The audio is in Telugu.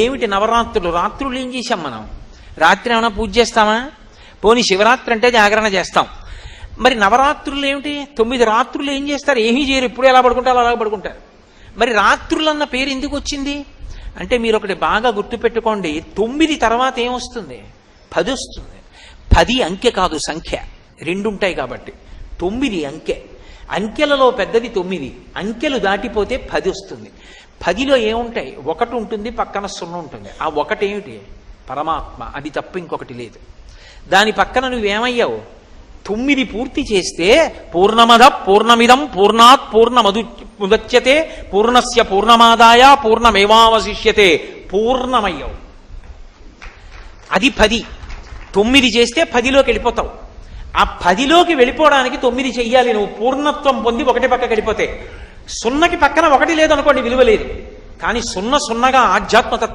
ఏమిటి నవరాత్రులు? రాత్రులు ఏం చేశాం మనం? రాత్రి ఏమైనా పూజ చేస్తామా? పోనీ శివరాత్రి అంటే జాగరణ చేస్తాం. మరి నవరాత్రులు ఏమిటి? 9 రాత్రులు ఏం చేస్తారు? ఏమీ చేయరు. ఎప్పుడు ఎలా పడుకుంటారో అలా పడుకుంటారు. మరి రాత్రులన్న పేరు ఎందుకు వచ్చింది అంటే మీరు ఒకటి బాగా గుర్తుపెట్టుకోండి. 9 తర్వాత ఏమొస్తుంది? 10 వస్తుంది. 10 అంకె కాదు, సంఖ్య. 2 ఉంటాయి కాబట్టి 9 అంకె. అంకెలలో పెద్దది 9. అంకెలు దాటిపోతే 10 వస్తుంది. 10లో ఏముంటాయి? 1 ఉంటుంది, పక్కన 0 ఉంటుంది. ఆ 1 ఏమిటి? పరమాత్మ. అది తప్ప ఇంకొకటి లేదు. దాని పక్కన నువ్వేమయ్యావు? 9 పూర్తి చేస్తే పూర్ణమద పూర్ణమిదం పూర్ణాత్ పూర్ణముదచ్యతే పూర్ణస్య పూర్ణమాదాయ పూర్ణమేవావశిష్యతే. పూర్ణమయ్యావు. అది 10. 9 చేస్తే 10లోకి వెళ్ళిపోతావు. ఆ 10లోకి వెళ్ళిపోవడానికి 9 చెయ్యాలి. నువ్వు పూర్ణత్వం పొంది 1 పక్కకి వెళ్ళిపోతే 0కి పక్కన 1 లేదనుకోండి, విలువ లేదు. కానీ 0 0గా ఆధ్యాత్మతత్వం